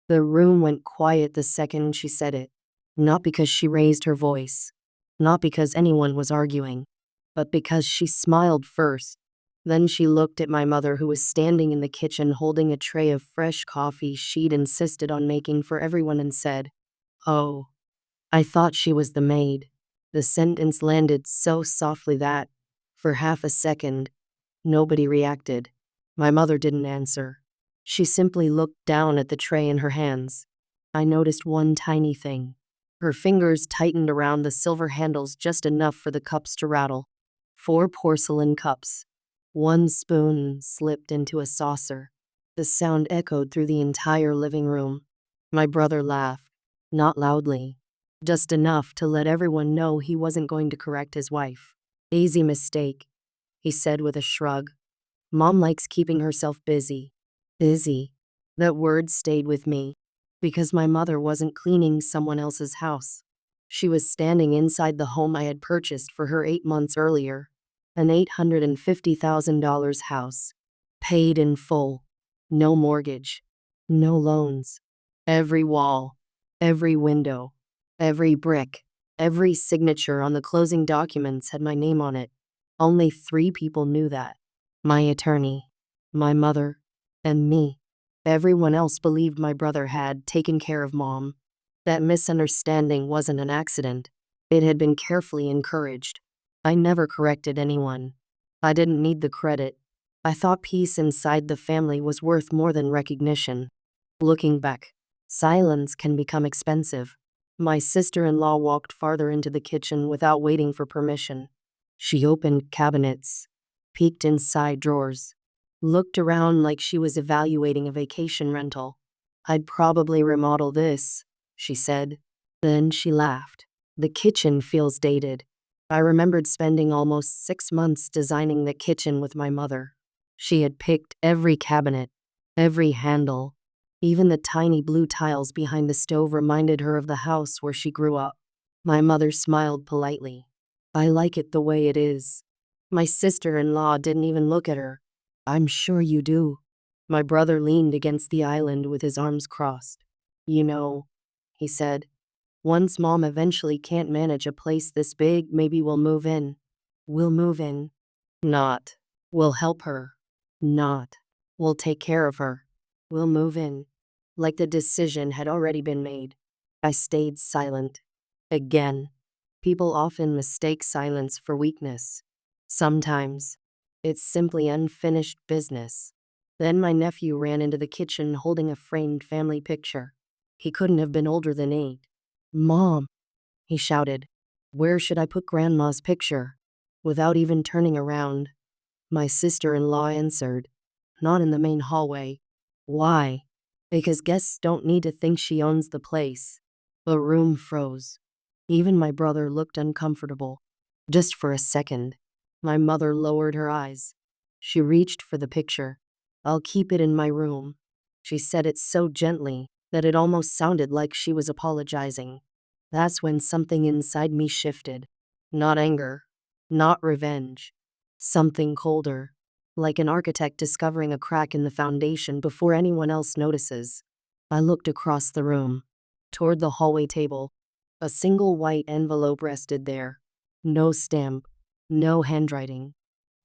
The room went quiet the second she said it. Not because she raised her voice, not because anyone was arguing, but because she smiled first. Then she looked at my mother, who was standing in the kitchen holding a tray of fresh coffee she'd insisted on making for everyone, and said, "Oh, I thought she was the maid." The sentence landed so softly that, for half a second, nobody reacted. My mother didn't answer. She simply looked down at the tray in her hands. I noticed one tiny thing. Her fingers tightened around the silver handles just enough for the cups to rattle. 4 porcelain cups. One spoon slipped into a saucer. The sound echoed through the entire living room. My brother laughed, not loudly, just enough to let everyone know he wasn't going to correct his wife. "Easy mistake," he said with a shrug. "Mom likes keeping herself busy." Busy. That word stayed with me, because my mother wasn't cleaning someone else's house. She was standing inside the home I had purchased for her 8 months earlier. An $850,000 house. Paid in full. No mortgage. No loans. Every wall. Every window. Every brick. Every signature on the closing documents had my name on it. Only 3 people knew that. My attorney, my mother, and me. Everyone else believed my brother had taken care of Mom. That misunderstanding wasn't an accident. It had been carefully encouraged. I never corrected anyone. I didn't need the credit. I thought peace inside the family was worth more than recognition. Looking back, silence can become expensive. My sister-in-law walked farther into the kitchen without waiting for permission. She opened cabinets, peeked inside drawers, looked around like she was evaluating a vacation rental. "I'd probably remodel this," she said. Then she laughed. "The kitchen feels dated." I remembered spending almost 6 months designing the kitchen with my mother. She had picked every cabinet, every handle. Even the tiny blue tiles behind the stove reminded her of the house where she grew up. My mother smiled politely. "I like it the way it is." My sister-in-law didn't even look at her. "I'm sure you do." My brother leaned against the island with his arms crossed. "You know," he said, "once Mom eventually can't manage a place this big, maybe we'll move in." "We'll move in." Not, "We'll help her." Not, "We'll take care of her." "We'll move in." Like the decision had already been made. I stayed silent. Again. People often mistake silence for weakness. Sometimes it's simply unfinished business. Then my nephew ran into the kitchen holding a framed family picture. He couldn't have been older than 8. "Mom," he shouted, "where should I put Grandma's picture?" Without even turning around, my sister-in-law answered, "Not in the main hallway." "Why?" "Because guests don't need to think she owns the place." The room froze. Even my brother looked uncomfortable. Just for a second. My mother lowered her eyes. She reached for the picture. "I'll keep it in my room." She said it so gently that it almost sounded like she was apologizing. That's when something inside me shifted. Not anger. Not revenge. Something colder. Like an architect discovering a crack in the foundation before anyone else notices. I looked across the room, toward the hallway table. A single white envelope rested there. No stamp, no handwriting.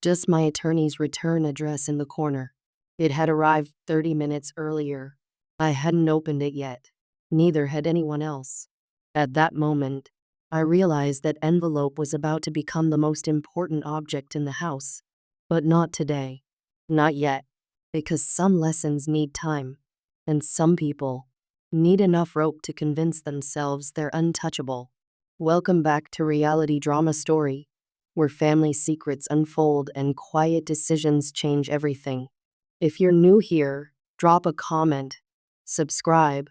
Just my attorney's return address in the corner. It had arrived 30 minutes earlier. I hadn't opened it yet. Neither had anyone else. At that moment, I realized that envelope was about to become the most important object in the house. But not today. Not yet. Because some lessons need time. And some people need enough rope to convince themselves they're untouchable. Welcome back to Reality Drama Story, where family secrets unfold and quiet decisions change everything. If you're new here, drop a comment, subscribe,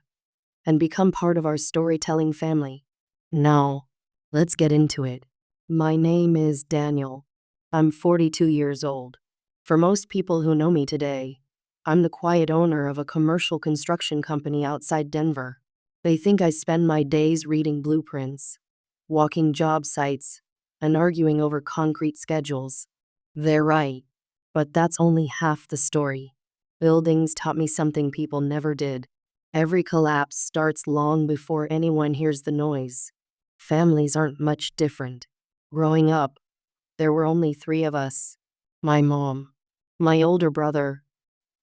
and become part of our storytelling family. Now, let's get into it. My name is Daniel. I'm 42 years old. For most people who know me today, I'm the quiet owner of a commercial construction company outside Denver. They think I spend my days reading blueprints, walking job sites, and arguing over concrete schedules. They're right, but that's only half the story. Buildings taught me something people never did. Every collapse starts long before anyone hears the noise. Families aren't much different. Growing up, there were only three of us: my mom, my older brother,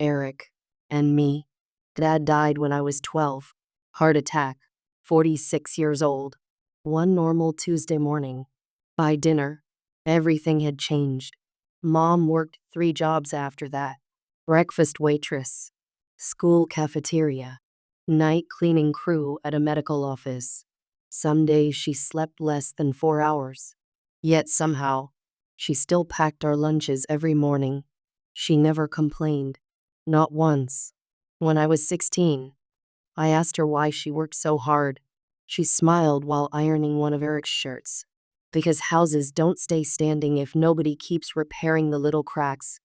Eric, and me. Dad died when I was 12. Heart attack, 46 years old. One normal Tuesday morning. By dinner, everything had changed. Mom worked 3 jobs after that: breakfast waitress, school cafeteria, night cleaning crew at a medical office. Some days she slept less than 4 hours. Yet somehow, she still packed our lunches every morning. She never complained. Not once. When I was 16, I asked her why she worked so hard. She smiled while ironing one of Eric's shirts. Because houses don't stay standing if nobody keeps repairing the little cracks.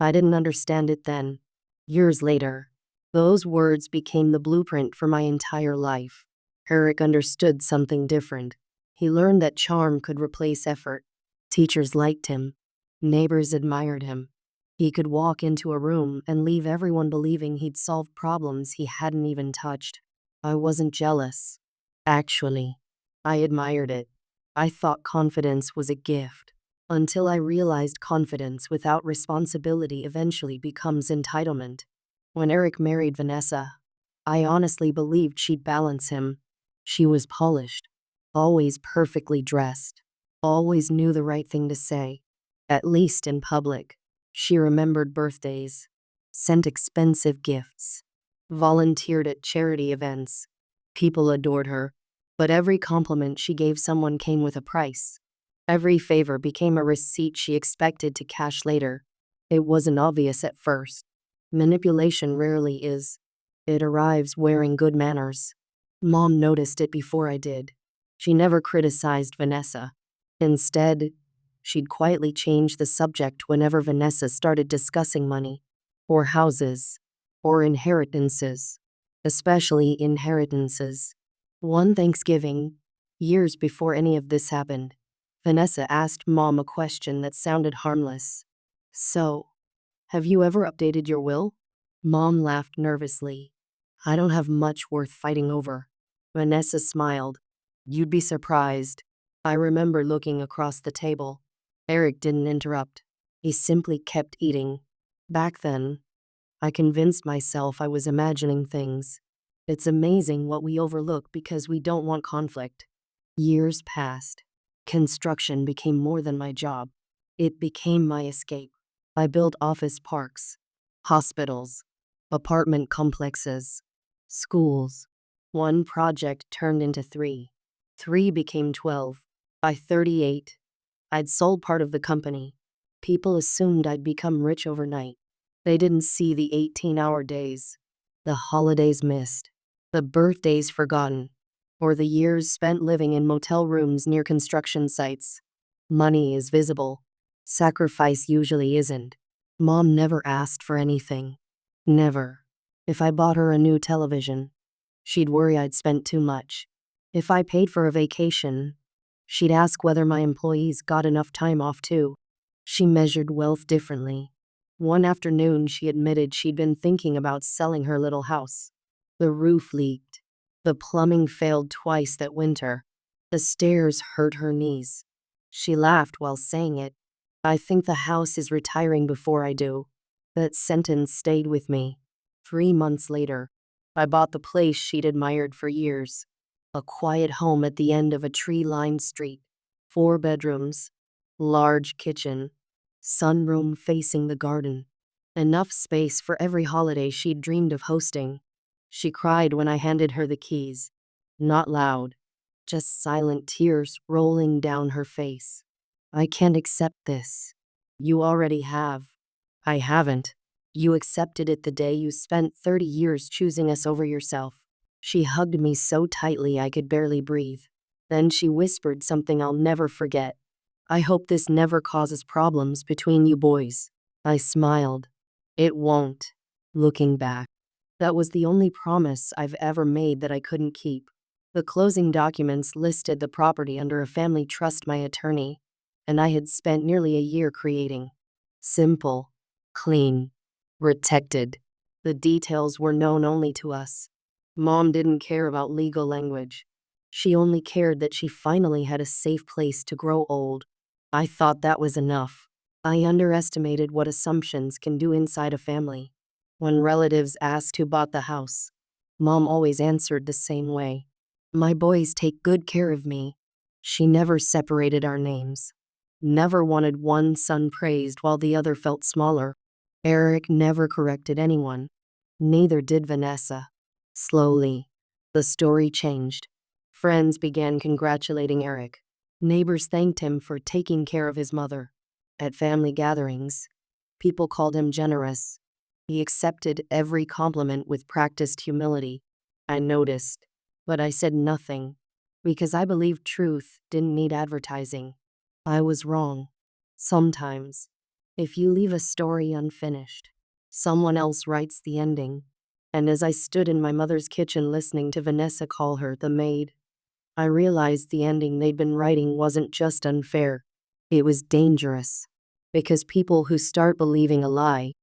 I didn't understand it then. Years later, those words became the blueprint for my entire life. Eric understood something different. He learned that charm could replace effort. Teachers liked him. Neighbors admired him. He could walk into a room and leave everyone believing he'd solved problems he hadn't even touched. I wasn't jealous. Actually, I admired it. I thought confidence was a gift. Until I realized confidence without responsibility eventually becomes entitlement. When Eric married Vanessa, I honestly believed she'd balance him. She was polished, always perfectly dressed, always knew the right thing to say, at least in public. She remembered birthdays, sent expensive gifts, volunteered at charity events. People adored her, but every compliment she gave someone came with a price. Every favor became a receipt she expected to cash later. It wasn't obvious at first. Manipulation rarely is. It arrives wearing good manners. Mom noticed it before I did. She never criticized Vanessa. Instead, she'd quietly change the subject whenever Vanessa started discussing money, or houses, or inheritances, especially inheritances. One Thanksgiving, years before any of this happened, Vanessa asked Mom a question that sounded harmless. "So, have you ever updated your will?" Mom laughed nervously. "I don't have much worth fighting over." Vanessa smiled. "You'd be surprised." I remember looking across the table. Eric didn't interrupt. He simply kept eating. Back then, I convinced myself I was imagining things. It's amazing what we overlook because we don't want conflict. Years passed. Construction became more than my job. It became my escape. I built office parks, hospitals, apartment complexes, schools. One project turned into three. Three became 12. By 38, I'd sold part of the company. People assumed I'd become rich overnight. They didn't see the 18-hour days, the holidays missed, the birthdays forgotten, or the years spent living in motel rooms near construction sites. Money is visible. Sacrifice usually isn't. Mom never asked for anything. Never. If I bought her a new television, she'd worry I'd spent too much. If I paid for a vacation, she'd ask whether my employees got enough time off too. She measured wealth differently. One afternoon, she admitted she'd been thinking about selling her little house. The roof leaked. The plumbing failed twice that winter. The stairs hurt her knees. She laughed while saying it. "I think the house is retiring before I do." That sentence stayed with me. 3 months later, I bought the place she'd admired for years. A quiet home at the end of a tree-lined street. 4 bedrooms, large kitchen, sunroom facing the garden. Enough space for every holiday she'd dreamed of hosting. She cried when I handed her the keys. Not loud, just silent tears rolling down her face. "I can't accept this." "You already have." "I haven't. You accepted it the day you spent 30 years choosing us over yourself." She hugged me so tightly I could barely breathe. Then she whispered something I'll never forget. "I hope this never causes problems between you boys." I smiled. "It won't." Looking back, that was the only promise I've ever made that I couldn't keep. The closing documents listed the property under a family trust my attorney and I had spent nearly a year creating. Simple, clean, protected. The details were known only to us. Mom didn't care about legal language. She only cared that she finally had a safe place to grow old. I thought that was enough. I underestimated what assumptions can do inside a family. When relatives asked who bought the house, Mom always answered the same way. My boys take good care of me. She never separated our names. Never wanted one son praised while the other felt smaller. Eric never corrected anyone. Neither did Vanessa. Slowly, the story changed. Friends began congratulating Eric. Neighbors thanked him for taking care of his mother. At family gatherings, people called him generous. He accepted every compliment with practiced humility. I noticed, but I said nothing, because I believed truth didn't need advertising. I was wrong. Sometimes, if you leave a story unfinished, someone else writes the ending. And as I stood in my mother's kitchen listening to Vanessa call her the maid, I realized the ending they'd been writing wasn't just unfair. It was dangerous. Because people who start believing a lie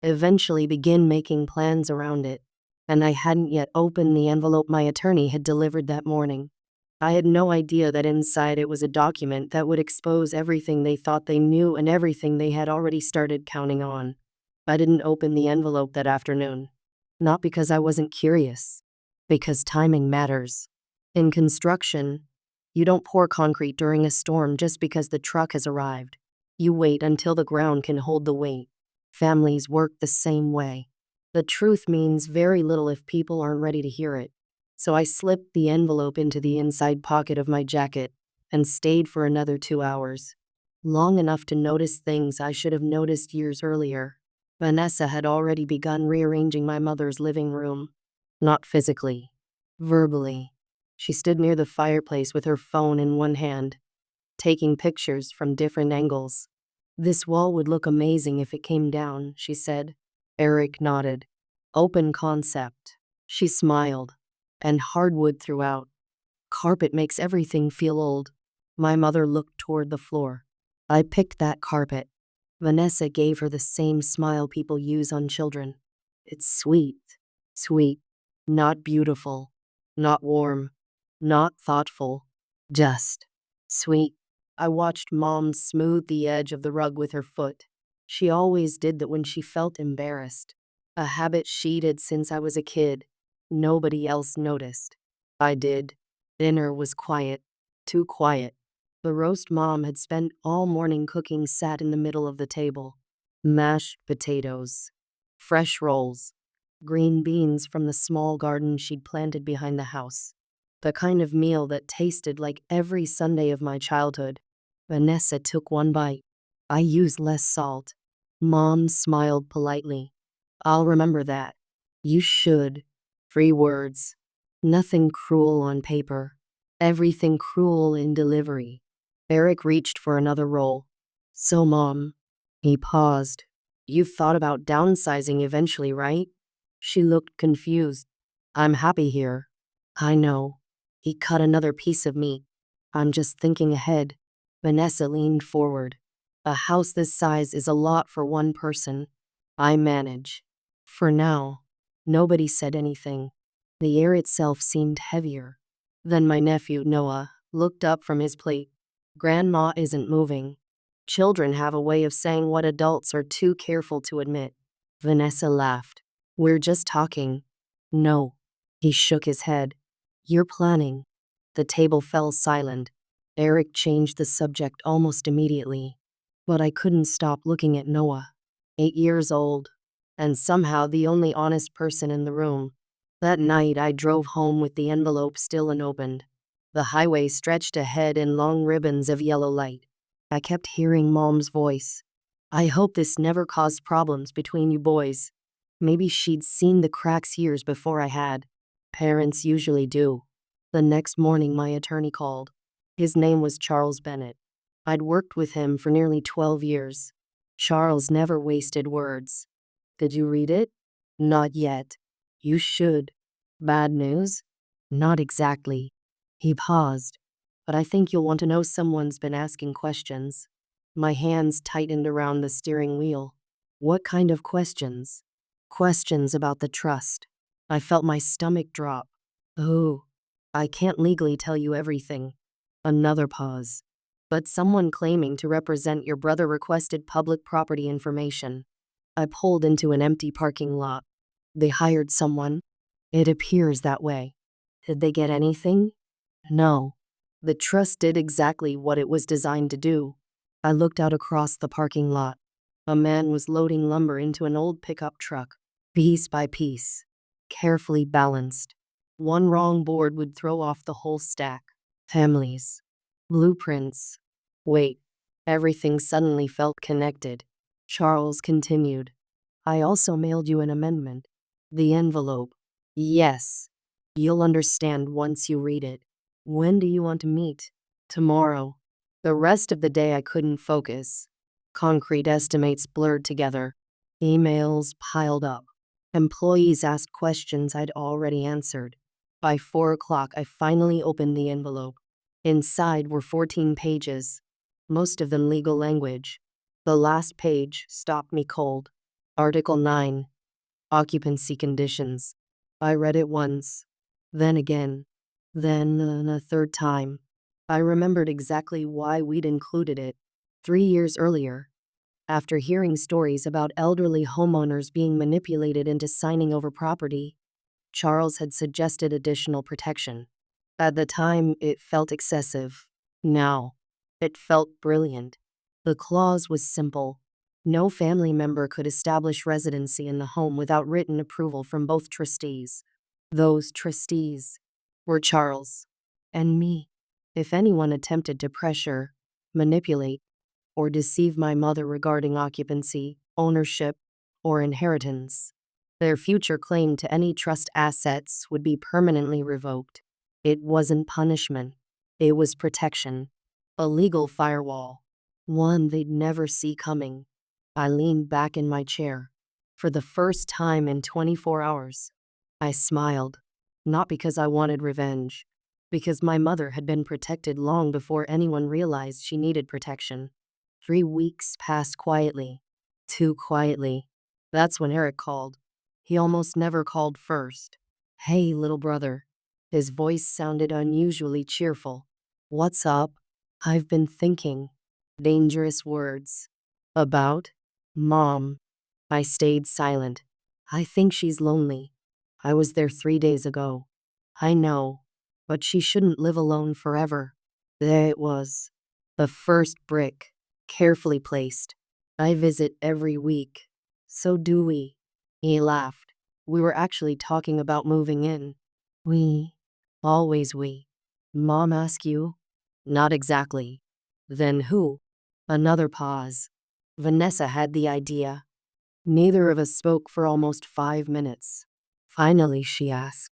eventually begin making plans around it. And I hadn't yet opened the envelope my attorney had delivered that morning. I had no idea that inside it was a document that would expose everything they thought they knew and everything they had already started counting on. I didn't open the envelope that afternoon. Not because I wasn't curious, because timing matters. In construction, you don't pour concrete during a storm just because the truck has arrived. You wait until the ground can hold the weight. Families work the same way. The truth means very little if people aren't ready to hear it. So I slipped the envelope into the inside pocket of my jacket and stayed for another 2 hours. Long enough to notice things I should have noticed years earlier. Vanessa had already begun rearranging my mother's living room. Not physically, verbally. She stood near the fireplace with her phone in one hand, taking pictures from different angles. This wall would look amazing if it came down, she said. Eric nodded. Open concept. She smiled. And hardwood throughout. Carpet makes everything feel old. My mother looked toward the floor. I picked that carpet. Vanessa gave her the same smile people use on children. It's sweet. Sweet. Not beautiful. Not warm. Not thoughtful. Just sweet. I watched Mom smooth the edge of the rug with her foot. She always did that when she felt embarrassed. A habit she did since I was a kid. Nobody else noticed. I did. Dinner was quiet. Too quiet. The roast Mom had spent all morning cooking sat in the middle of the table. Mashed potatoes. Fresh rolls. Green beans from the small garden she'd planted behind the house. The kind of meal that tasted like every Sunday of my childhood. Vanessa took one bite. I used less salt. Mom smiled politely. I'll remember that. You should. 3 words. Nothing cruel on paper. Everything cruel in delivery. Eric reached for another roll. So, Mom. He paused. You've thought about downsizing eventually, right? She looked confused. I'm happy here. I know. He cut another piece of meat. I'm just thinking ahead. Vanessa leaned forward. A house this size is a lot for one person. I manage. For now. Nobody said anything. The air itself seemed heavier. Then my nephew, Noah, looked up from his plate. Grandma isn't moving. Children have a way of saying what adults are too careful to admit. Vanessa laughed. We're just talking. No. He shook his head. You're planning. The table fell silent. Eric changed the subject almost immediately. But I couldn't stop looking at Noah. 8 years old. And somehow the only honest person in the room. That night I drove home with the envelope still unopened. The highway stretched ahead in long ribbons of yellow light. I kept hearing Mom's voice. I hope this never caused problems between you boys. Maybe she'd seen the cracks years before I had. Parents usually do. The next morning my attorney called. His name was Charles Bennett. I'd worked with him for nearly 12 years. Charles never wasted words. Did you read it? Not yet. You should. Bad news? Not exactly. He paused. But I think you'll want to know someone's been asking questions. My hands tightened around the steering wheel. What kind of questions? Questions about the trust. I felt my stomach drop. Oh, I can't legally tell you everything. Another pause. But someone claiming to represent your brother requested public property information. I pulled into an empty parking lot. They hired someone? It appears that way. Did they get anything? No. The trust did exactly what it was designed to do. I looked out across the parking lot. A man was loading lumber into an old pickup truck, piece by piece, carefully balanced. One wrong board would throw off the whole stack. Families. Blueprints. Wait. Everything suddenly felt connected. Charles continued. I also mailed you an amendment. The envelope. Yes. You'll understand once you read it. When do you want to meet? Tomorrow. The rest of the day I couldn't focus. Concrete estimates blurred together. Emails piled up. Employees asked questions I'd already answered. By 4 o'clock, I finally opened the envelope. Inside were 14 pages, most of them legal language. The last page stopped me cold. Article 9. Occupancy conditions. I read it once, then again, then a third time. I remembered exactly why we'd included it. 3 years earlier, after hearing stories about elderly homeowners being manipulated into signing over property, Charles had suggested additional protection. At the time, it felt excessive. Now, it felt brilliant. The clause was simple. No family member could establish residency in the home without written approval from both trustees. Those trustees were Charles and me. If anyone attempted to pressure, manipulate, or deceive my mother regarding occupancy, ownership, or inheritance, their future claim to any trust assets would be permanently revoked. It wasn't punishment. It was protection. A legal firewall. One they'd never see coming. I leaned back in my chair. For the first time in 24 hours, I smiled. Not because I wanted revenge. Because my mother had been protected long before anyone realized she needed protection. 3 weeks passed quietly. Too quietly. That's when Eric called. He almost never called first. Hey, little brother. His voice sounded unusually cheerful. What's up? I've been thinking. Dangerous words. About? Mom. I stayed silent. I think she's lonely. I was there 3 days ago. I know. But she shouldn't live alone forever. There it was. The first brick. Carefully placed. I visit every week. So do we. He laughed. We were actually talking about moving in. We. Always we. Mom ask you? Not exactly. Then who? Another pause. Vanessa had the idea. Neither of us spoke for almost 5 minutes. Finally, she asked,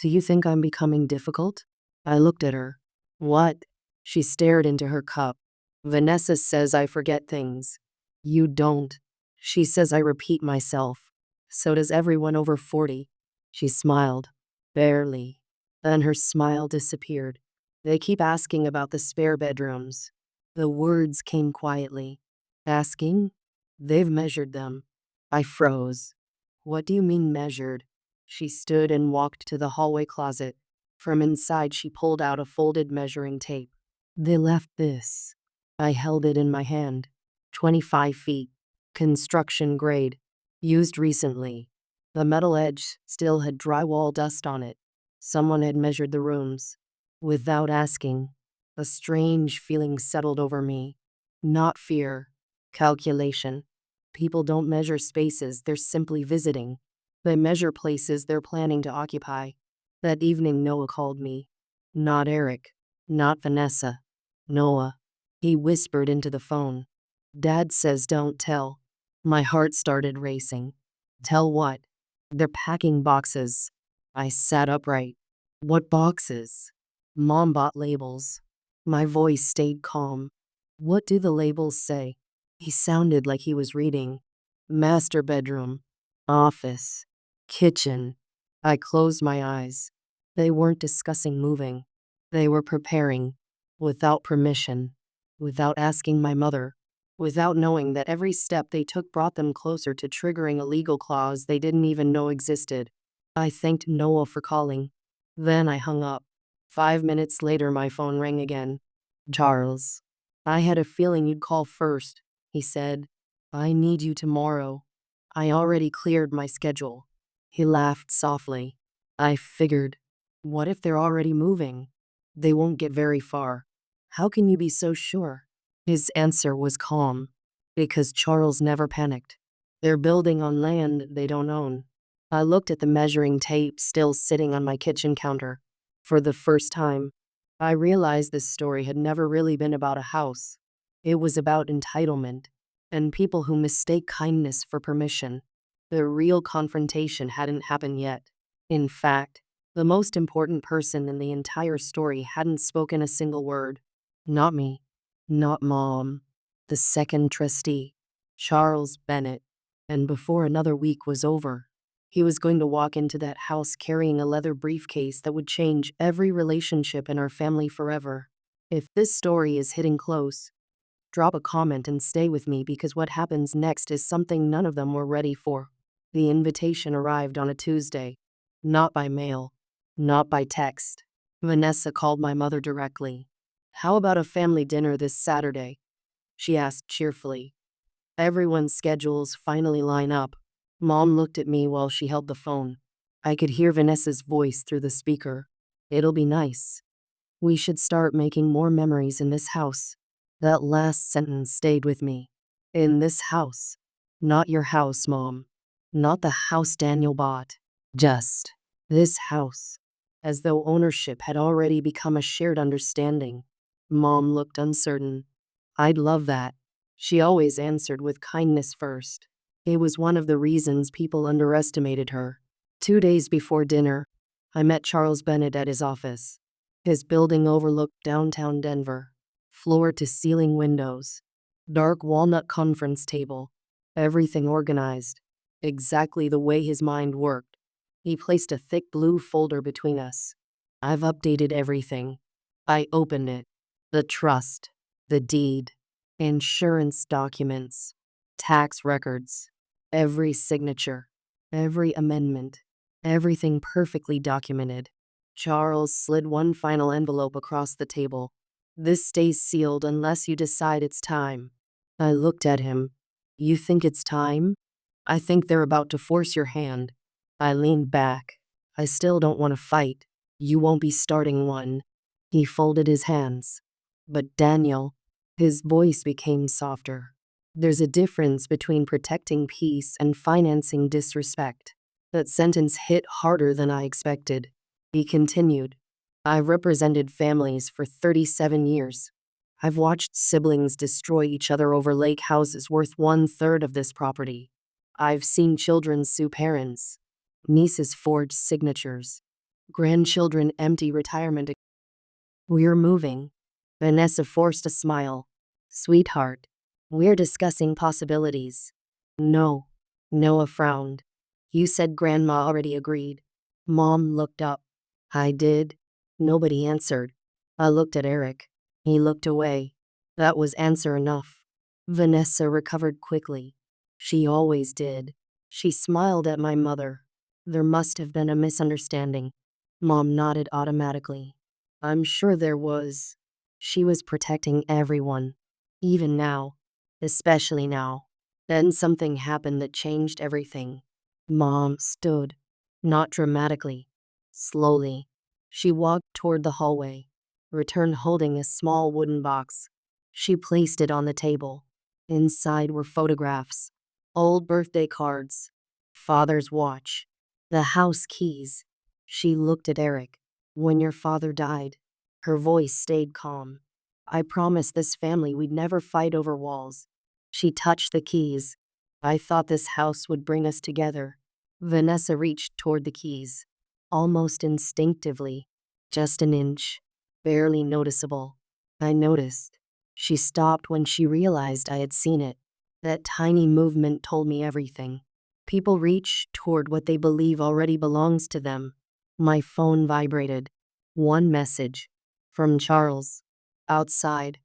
do you think I'm becoming difficult? I looked at her. What? She stared into her cup. Vanessa says I forget things. You don't. She says I repeat myself. So does everyone over 40. She smiled. Barely. Then her smile disappeared. They keep asking about the spare bedrooms. The words came quietly. Asking? They've measured them. I froze. What do you mean measured? She stood and walked to the hallway closet. From inside, she pulled out a folded measuring tape. They left this. I held it in my hand. 25 feet. Construction grade. Used recently. The metal edge still had drywall dust on it. Someone had measured the rooms. Without asking, a strange feeling settled over me. Not fear. Calculation. People don't measure spaces they're simply visiting. They measure places they're planning to occupy. That evening Noah called me. Not Eric. Not Vanessa. Noah. He whispered into the phone. Dad says don't tell. My heart started racing. Tell what? They're packing boxes. I sat upright. What boxes? Mom bought labels. My voice stayed calm. What do the labels say? He sounded like he was reading. Master bedroom. Office. Kitchen. I closed my eyes. They weren't discussing moving. They were preparing. Without permission. Without asking my mother. Without knowing that every step they took brought them closer to triggering a legal clause they didn't even know existed. I thanked Noah for calling. Then I hung up. 5 minutes later, my phone rang again. Charles. I had a feeling you'd call first, he said. I need you tomorrow. I already cleared my schedule. He laughed softly. I figured. What if they're already moving? They won't get very far. How can you be so sure? His answer was calm. Because Charles never panicked. They're building on land they don't own. I looked at the measuring tape still sitting on my kitchen counter. For the first time, I realized this story had never really been about a house. It was about entitlement and people who mistake kindness for permission. The real confrontation hadn't happened yet. In fact, the most important person in the entire story hadn't spoken a single word. Not me. Not Mom. The second trustee, Charles Bennett. And before another week was over, he was going to walk into that house carrying a leather briefcase that would change every relationship in our family forever. If this story is hitting close, drop a comment and stay with me because what happens next is something none of them were ready for. The invitation arrived on a Tuesday. Not by mail. Not by text. Vanessa called my mother directly. How about a family dinner this Saturday? She asked cheerfully. Everyone's schedules finally line up. Mom looked at me while she held the phone. I could hear Vanessa's voice through the speaker. It'll be nice. We should start making more memories in this house. That last sentence stayed with me. In this house. Not your house, Mom. Not the house Daniel bought. Just this house. As though ownership had already become a shared understanding. Mom looked uncertain. I'd love that. She always answered with kindness first. It was one of the reasons people underestimated her. 2 days before dinner, I met Charles Bennett at his office. His building overlooked downtown Denver. Floor-to-ceiling windows. Dark walnut conference table. Everything organized. Exactly the way his mind worked. He placed a thick blue folder between us. I've updated everything. I opened it. The trust. The deed. Insurance documents. Tax records. Every signature. Every amendment. Everything perfectly documented. Charles slid one final envelope across the table. This stays sealed unless you decide it's time. I looked at him. You think it's time? I think they're about to force your hand. I leaned back. I still don't want to fight. You won't be starting one. He folded his hands. But Daniel, his voice became softer. There's a difference between protecting peace and financing disrespect. That sentence hit harder than I expected. He continued. I've represented families for 37 years. I've watched siblings destroy each other over lake houses worth 1/3 of this property. I've seen children sue parents, nieces forge signatures, grandchildren empty retirement. We're moving. Vanessa forced a smile. Sweetheart, we're discussing possibilities. No. Noah frowned. You said Grandma already agreed. Mom looked up. I did. Nobody answered. I looked at Eric. He looked away. That was answer enough. Vanessa recovered quickly. She always did. She smiled at my mother. There must have been a misunderstanding. Mom nodded automatically. I'm sure there was. She was protecting everyone. Even now. Especially now. Then something happened that changed everything. Mom stood. Not dramatically. Slowly. She walked toward the hallway. Returned holding a small wooden box. She placed it on the table. Inside were photographs. Old birthday cards. Father's watch. The house keys. She looked at Eric. When your father died. Her voice stayed calm. I promised this family we'd never fight over walls. She touched the keys. I thought this house would bring us together. Vanessa reached toward the keys. Almost instinctively. Just an inch. Barely noticeable. I noticed. She stopped when she realized I had seen it. That tiny movement told me everything. People reach toward what they believe already belongs to them. My phone vibrated. One message. From Charles. Outside.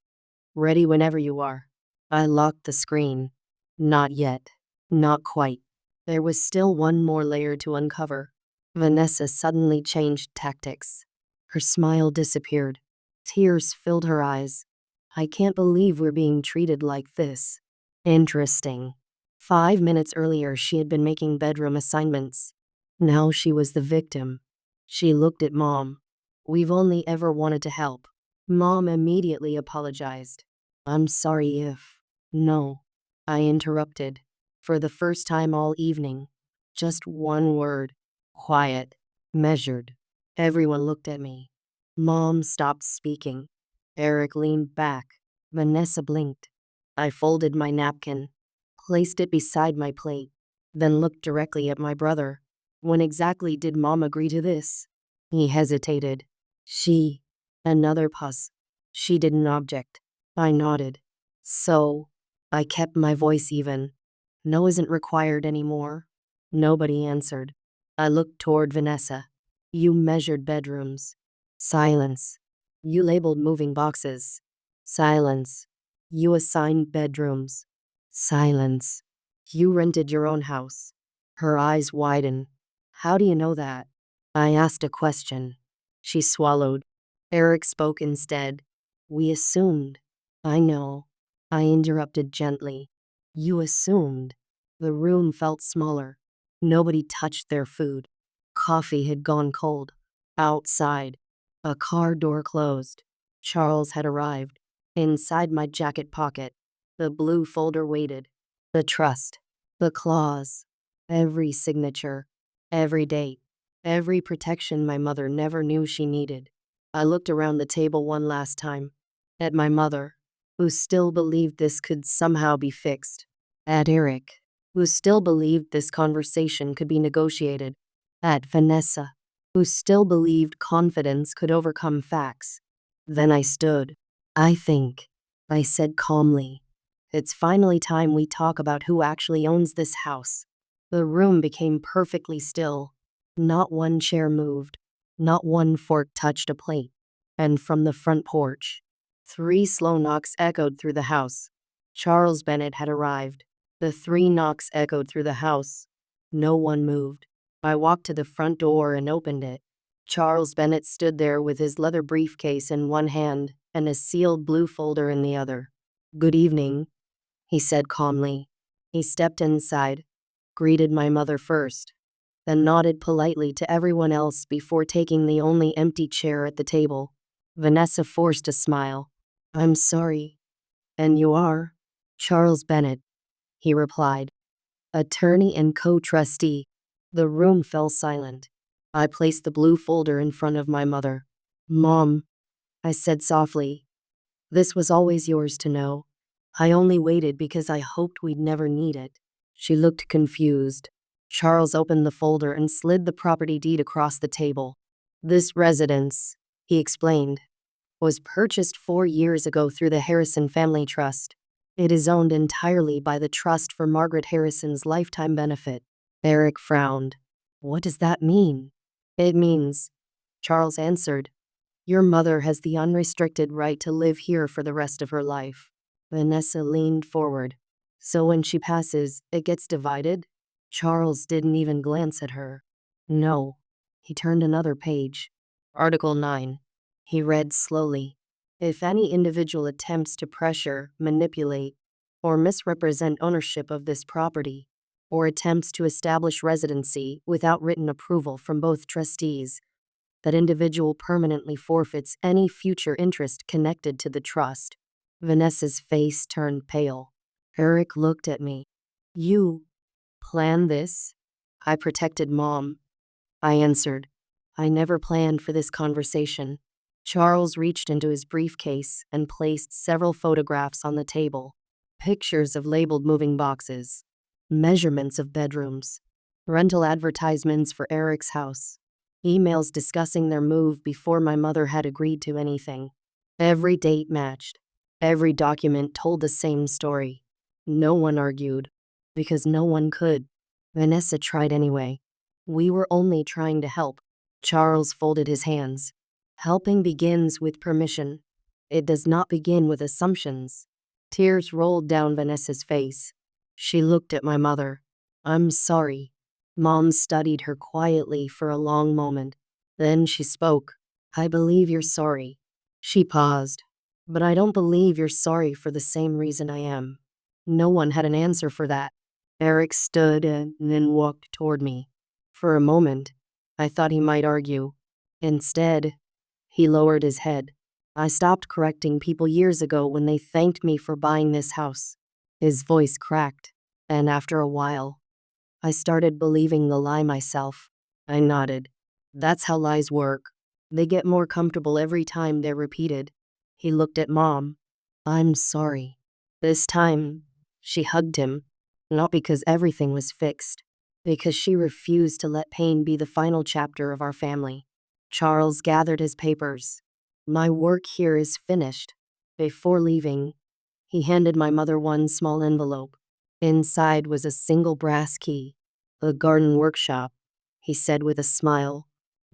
Ready whenever you are. I locked the screen. Not yet. Not quite. There was still one more layer to uncover. Vanessa suddenly changed tactics. Her smile disappeared. Tears filled her eyes. I can't believe we're being treated like this. Interesting. 5 minutes earlier, she had been making bedroom assignments. Now she was the victim. She looked at Mom. We've only ever wanted to help. Mom immediately apologized. I'm sorry if. No. I interrupted. For the first time all evening. Just one word. Quiet. Measured. Everyone looked at me. Mom stopped speaking. Eric leaned back. Vanessa blinked. I folded my napkin, placed it beside my plate, then looked directly at my brother. When exactly did Mom agree to this? He hesitated. She. Another pause. She didn't object. I nodded. So, I kept my voice even. No isn't required anymore. Nobody answered. I looked toward Vanessa. You measured bedrooms. Silence. You labeled moving boxes. Silence. You assigned bedrooms. Silence. You rented your own house. Her eyes widened. How do you know that? I asked a question. She swallowed. Eric spoke instead. We assumed. I know. I interrupted gently. You assumed. The room felt smaller. Nobody touched their food. Coffee had gone cold. Outside, a car door closed. Charles had arrived. Inside my jacket pocket, the blue folder waited. The trust, the clause, every signature, every date, every protection my mother never knew she needed. I looked around the table one last time. At my mother, who still believed this could somehow be fixed. At Eric, who still believed this conversation could be negotiated. At Vanessa, who still believed confidence could overcome facts. Then I stood. I think, I said calmly, it's finally time we talk about who actually owns this house. The room became perfectly still. Not one chair moved. Not one fork touched a plate. And from the front porch, 3 slow knocks echoed through the house. Charles Bennett had arrived. The 3 knocks echoed through the house. No one moved. I walked to the front door and opened it. Charles Bennett stood there with his leather briefcase in one hand and a sealed blue folder in the other. Good evening, he said calmly. He stepped inside, greeted my mother first, then nodded politely to everyone else before taking the only empty chair at the table. Vanessa forced a smile. I'm sorry. And you are? Charles Bennett, he replied. Attorney and co-trustee. The room fell silent. I placed the blue folder in front of my mother. Mom, I said softly, this was always yours to know. I only waited because I hoped we'd never need it. She looked confused. Charles opened the folder and slid the property deed across the table. This residence, he explained, was purchased 4 years ago through the Harrison Family Trust. It is owned entirely by the trust for Margaret Harrison's lifetime benefit. Eric frowned. What does that mean? It means, Charles answered, your mother has the unrestricted right to live here for the rest of her life. Vanessa leaned forward. So when she passes, it gets divided? Charles didn't even glance at her. No. He turned another page. Article 9. He read slowly. If any individual attempts to pressure, manipulate, or misrepresent ownership of this property, or attempts to establish residency without written approval from both trustees, that individual permanently forfeits any future interest connected to the trust. Vanessa's face turned pale. Eric looked at me. You planned this? I protected Mom. I answered. I never planned for this conversation. Charles reached into his briefcase and placed several photographs on the table. Pictures of labeled moving boxes. Measurements of bedrooms. Rental advertisements for Eric's house. Emails discussing their move before my mother had agreed to anything. Every date matched. Every document told the same story. No one argued, because no one could. Vanessa tried anyway. We were only trying to help. Charles folded his hands. Helping begins with permission. It does not begin with assumptions. Tears rolled down Vanessa's face. She looked at my mother. I'm sorry. Mom studied her quietly for a long moment. Then she spoke. I believe you're sorry. She paused. But I don't believe you're sorry for the same reason I am. No one had an answer for that. Eric stood and then walked toward me. For a moment, I thought he might argue. Instead, he lowered his head. I stopped correcting people years ago when they thanked me for buying this house. His voice cracked, and after a while, I started believing the lie myself. I nodded. That's how lies work. They get more comfortable every time they're repeated. He looked at Mom. I'm sorry. This time, she hugged him, not because everything was fixed, because she refused to let pain be the final chapter of our family. Charles gathered his papers. My work here is finished. Before leaving, he handed my mother one small envelope. Inside was a single brass key. The garden workshop, he said with a smile.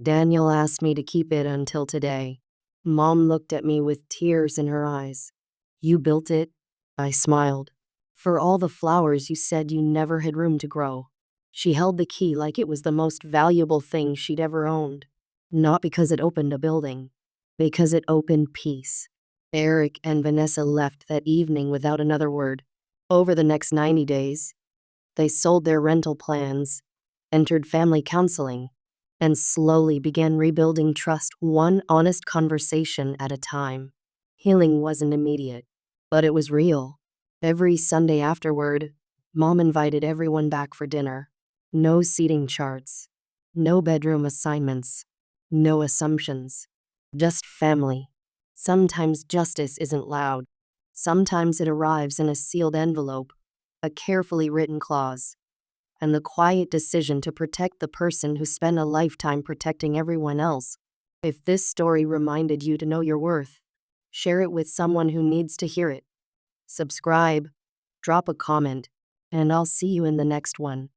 Daniel asked me to keep it until today. Mom looked at me with tears in her eyes. You built it? I smiled. For all the flowers you said you never had room to grow. She held the key like it was the most valuable thing she'd ever owned. Not because it opened a building, because it opened peace. Eric and Vanessa left that evening without another word. Over the next 90 days, they sold their rental plans, entered family counseling, and slowly began rebuilding trust one honest conversation at a time. Healing wasn't immediate, but it was real. Every Sunday afterward, Mom invited everyone back for dinner. No seating charts, no bedroom assignments, no assumptions, just family. Sometimes justice isn't loud. Sometimes it arrives in a sealed envelope, a carefully written clause, and the quiet decision to protect the person who spent a lifetime protecting everyone else. If this story reminded you to know your worth, share it with someone who needs to hear it. Subscribe, drop a comment, and I'll see you in the next one.